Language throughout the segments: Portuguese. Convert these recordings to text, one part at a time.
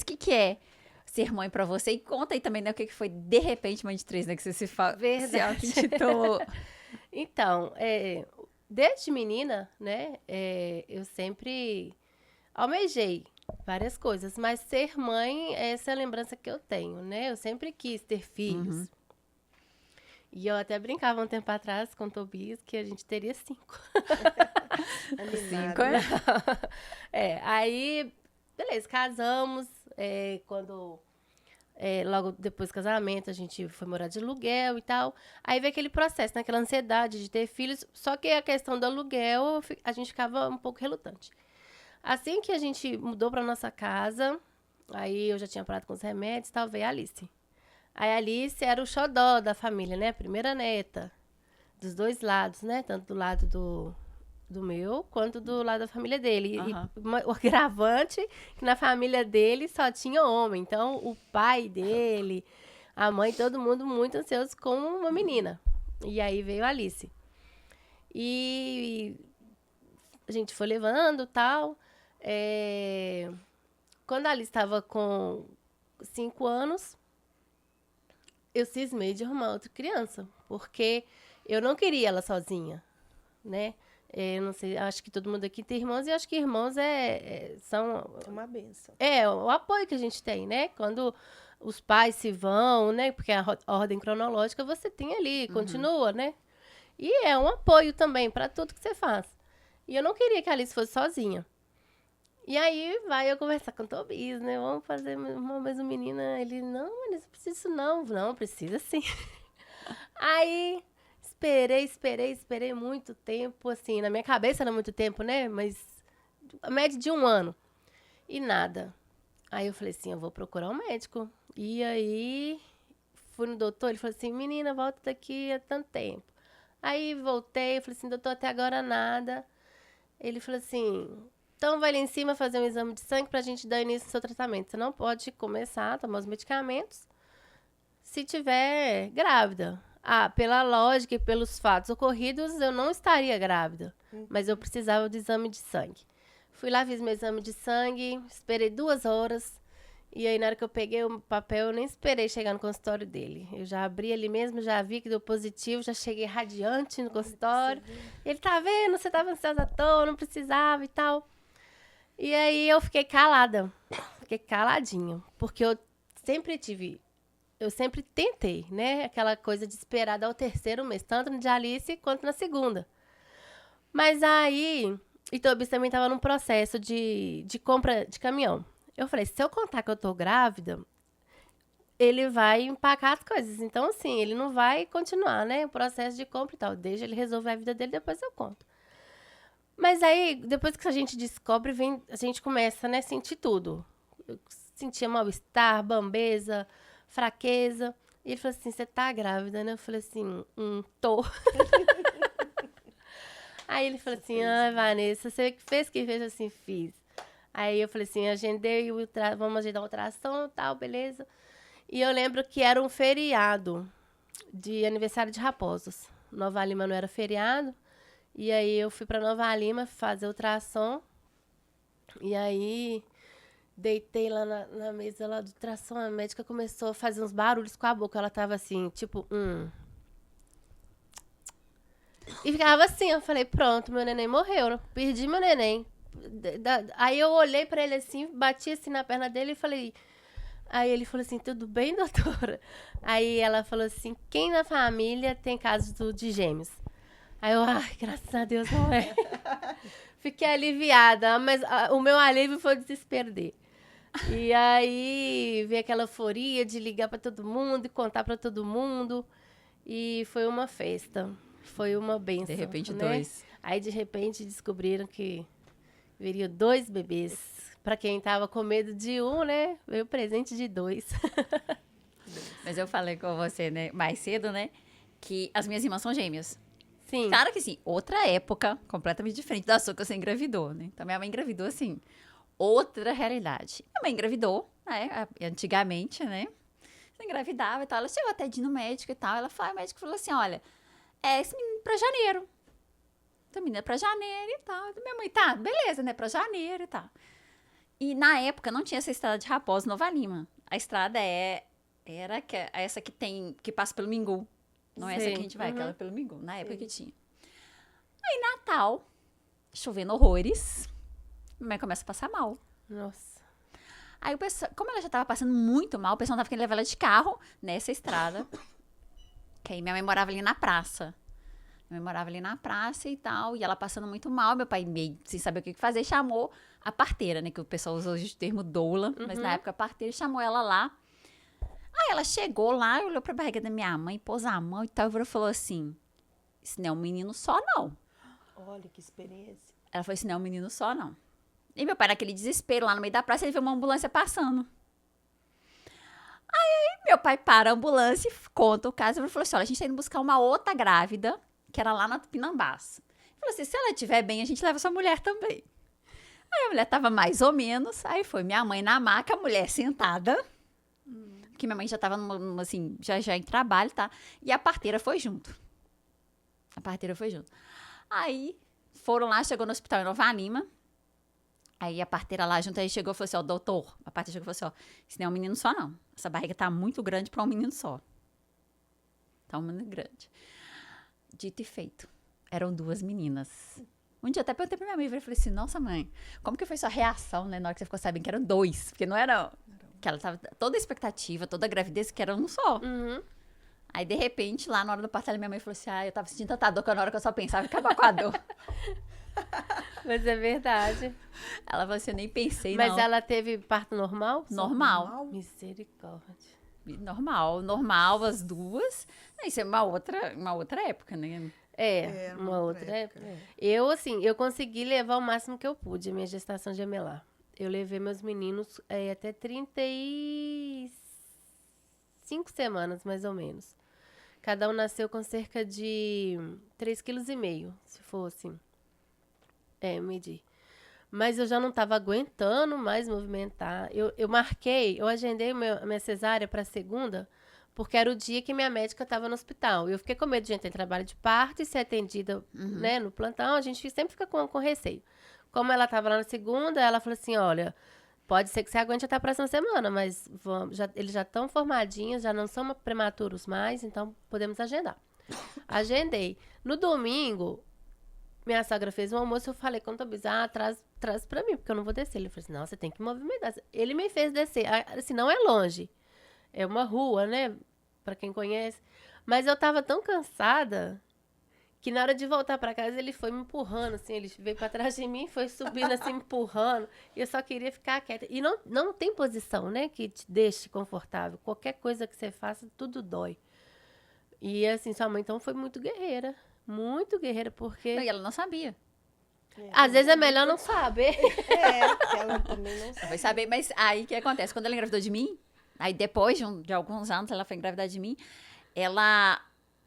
que é ser mãe pra você? E conta aí também, né, o que foi de repente mãe de três, né? Que você se Verdade. auto-intitulou. Então, desde menina, né, eu sempre almejei várias coisas, mas ser mãe, essa é a lembrança que eu tenho, né? Eu sempre quis ter filhos. Uhum. E eu até brincava um tempo atrás com o Tobias que a gente teria 5. Cinco, Animada. é? Aí, beleza, casamos. Quando logo depois do casamento, a gente foi morar de aluguel e tal. Aí veio aquele processo, né? Aquela ansiedade de ter filhos. Só que a questão do aluguel, a gente ficava um pouco relutante. Assim que a gente mudou pra nossa casa, aí eu já tinha parado com os remédios e tal, veio a Alice. Aí a Alice era o xodó da família, né? A primeira neta. Dos dois lados, né? Tanto do lado do meu, quanto do lado da família dele. Aham. O agravante que na família dele só tinha homem. Então, o pai dele, a mãe, todo mundo muito ansioso com uma menina. E aí veio a Alice. E a gente foi levando tal. Quando a Alice estava com 5 anos, eu cismei de arrumar outra criança. Porque eu não queria ela sozinha, né? Eu não sei, acho que todo mundo aqui tem irmãos e acho que irmãos são É uma benção. o apoio que a gente tem, né? Quando os pais se vão, né? Porque a ordem cronológica você tem ali, continua, né? E é um apoio também para tudo que você faz. E eu não queria que a Alice fosse sozinha. E aí vai eu conversar com o Tobias, né? Vamos fazer uma mesma menina. Ele, não, Alice, não precisa disso não. Não, precisa sim. Aí esperei muito tempo, assim, na minha cabeça era muito tempo, né? Mas a média de 1 ano. E nada. Aí eu falei assim, eu vou procurar um médico. E aí fui no doutor, ele falou assim, menina, volta daqui a tanto tempo. Aí voltei, falei assim, doutor, até agora nada. Ele falou assim, então vai lá em cima fazer um exame de sangue pra gente dar início ao seu tratamento. Você não pode começar a tomar os medicamentos se tiver grávida. Ah, pela lógica e pelos fatos ocorridos, eu não estaria grávida. Mas eu precisava do exame de sangue. Fui lá, fiz meu exame de sangue, esperei 2 horas. E aí, na hora que eu peguei o papel, eu nem esperei chegar no consultório dele. Eu já abri ali mesmo, já vi que deu positivo, já cheguei radiante no consultório. Ele, tá vendo? Você tava ansiosa à toa, não precisava e tal. E aí eu fiquei calada. Fiquei caladinha. Porque eu sempre tentei, né? Aquela coisa de esperar dar o terceiro mês, tanto no de Alice quanto na segunda. Mas aí, Itobis também estava num processo de compra de caminhão. Eu falei, se eu contar que eu tô grávida, ele vai empacar as coisas. Então, assim, ele não vai continuar, né? O processo de compra e tal. Deixa ele resolver a vida dele, depois eu conto. Mas aí, depois que a gente descobre, a gente começa, né, a sentir tudo. Eu sentia mal-estar, bambeza, fraqueza. E ele falou assim, você tá grávida, né? Eu falei assim, tô. Aí ele falou assim, Vanessa, você que fez? Que fez? Assim, fiz. Aí eu falei assim, agendei, vamos agendar uma ultrassom e tal, beleza. E eu lembro que era um feriado de aniversário de Raposos. Nova Lima não era feriado. E aí eu fui pra Nova Lima fazer ultrassom. E aí deitei lá na mesa lá do ultrassom. A médica começou a fazer uns barulhos com a boca. Ela tava assim, tipo, E ficava assim, eu falei, pronto, meu neném morreu, né? Perdi meu neném. Aí eu olhei pra ele assim, bati assim na perna dele e falei. Aí ele falou assim, tudo bem, doutora? Aí ela falou assim, quem na família tem caso de gêmeos? Aí eu, ai, graças a Deus não é. Fiquei aliviada, mas o meu alívio foi o desespero dele. E aí veio aquela euforia de ligar pra todo mundo e contar pra todo mundo. E foi uma festa. Foi uma De benção, repente, né? dois. Aí de repente descobriram que viria 2 bebês. Pra quem tava com medo de um, né? Veio presente de 2. Mas eu falei com você, né, mais cedo, né, que as minhas irmãs são gêmeas. Sim. Claro que sim, outra época, completamente diferente da sua que você engravidou, né? Então, minha mãe engravidou, assim, outra realidade. Minha mãe engravidou, né, antigamente, né? Você engravidava e tal. Ela chegou até de ir no médico e tal. Ela foi, o médico falou assim, olha, esse menino é pra janeiro. Essa menina é pra janeiro e tal. Minha mãe, tá, beleza, né, pra janeiro e tal. E na época não tinha essa estrada de Raposo Nova Lima. A estrada era essa que passa pelo Mingu. Não é essa Sei, que a gente vai, uhum. aquela pelo Mingu, na época que tinha. Aí, Natal, chovendo horrores, minha mãe começa a passar mal. Nossa. Aí, o pessoal, como ela já tava passando muito mal, o pessoal tava querendo levar ela de carro nessa estrada. Que aí minha mãe morava ali na praça. Minha mãe morava ali na praça e tal, e ela passando muito mal. Meu pai, meio sem saber o que fazer, chamou a parteira, né? Que o pessoal usa hoje o termo doula, mas na época a parteira chamou ela lá. Aí ela chegou lá, olhou pra barriga da minha mãe, pôs a mão e tal, e falou assim: Isso não é um menino só, não. Olha que experiência. Ela falou: Isso não é um menino só, não. E meu pai, naquele desespero, lá no meio da praça, ele viu uma ambulância passando. Aí meu pai para a ambulância e conta o caso. Ele falou assim: Olha, a gente tá indo buscar uma outra grávida, que era lá na Tupinambás. Ele falou assim: Se ela estiver bem, a gente leva sua mulher também. Aí a mulher tava mais ou menos. Aí foi minha mãe na maca, a mulher sentada. Que minha mãe já tava, assim, já em trabalho, tá? E a parteira foi junto. A parteira foi junto. Aí foram lá, chegou no hospital em Nova Lima. Aí a parteira lá junto, aí chegou e falou assim: Ó, doutor. A parteira chegou e falou assim: Ó, isso não é um menino só, não. Essa barriga tá muito grande pra um menino só. Tá um menino grande. Dito e feito. Eram 2 meninas. Um dia eu até perguntei pra minha mãe, eu falei assim: Nossa, mãe, como que foi sua reação, né, na hora que você ficou sabendo que eram 2? Porque não era. Que ela tava toda a expectativa, toda a gravidez, que era um só. Uhum. Aí, de repente, lá na hora do parto, minha mãe falou assim: eu tava sentindo tanta dor que na hora que eu só pensava em acabar com a dor. Mas é verdade. Ela falou assim: Eu nem pensei, Mas não. ela teve parto normal? Normal. Misericórdia. Normal, as duas. Isso é uma outra época, né? É, uma outra época. Eu, assim, eu consegui levar o máximo que eu pude, a minha gestação gemelar. Eu levei meus meninos até 35 semanas, mais ou menos. Cada um nasceu com cerca de 3,5 kg, se for assim. Medir. Mas eu já não estava aguentando mais movimentar. Eu agendei minha cesárea para segunda, porque era o dia que minha médica estava no hospital. Eu fiquei com medo de entrar em trabalho de parto e ser atendida, né, no plantão. A gente sempre fica com receio. Como ela estava lá na segunda, ela falou assim: Olha, pode ser que você aguente até a próxima semana, mas eles já estão formadinhos, já não são prematuros mais, então podemos agendar. Agendei. No domingo, minha sogra fez um almoço, eu falei com o Tobias: traz pra mim, porque eu não vou descer. Ele falou assim: Não, você tem que movimentar. Ele me fez descer. Assim, não é longe. É uma rua, né? Pra quem conhece. Mas eu tava tão cansada que na hora de voltar pra casa ele foi me empurrando, assim. Ele veio pra trás de mim, foi subindo assim, me empurrando. E eu só queria ficar quieta. E não tem posição, né? Que te deixe confortável. Qualquer coisa que você faça, tudo dói. E assim, sua mãe então foi muito guerreira. Muito guerreira, porque... E ela não sabia. Às vezes é melhor não saber. Porque ela também não Ela sabe. foi saber, mas aí o que acontece? Quando ela engravidou de mim, aí depois de alguns anos ela foi engravidar de mim, ela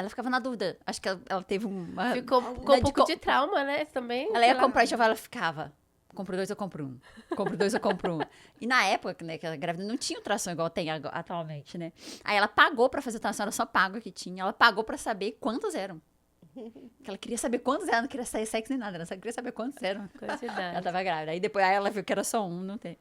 ficava na dúvida. Acho que ela teve uma... Ficou com um pouco de trauma, né? Também. Ela ia comprar enxoval, ela ficava: Compro 2, eu compro 1. Compro 2, eu compro 1. E na época, né, que ela grávida não tinha ultrassom igual tem atualmente, né? Aí ela pagou pra fazer ultrassom, era só pago que tinha. Ela pagou pra saber quantos eram. Porque ela queria saber quantos eram, não queria sair sexo nem nada, ela só queria saber quantos eram. Quantidade. Ela tava grávida. Aí depois ela viu que era só 1, não tem.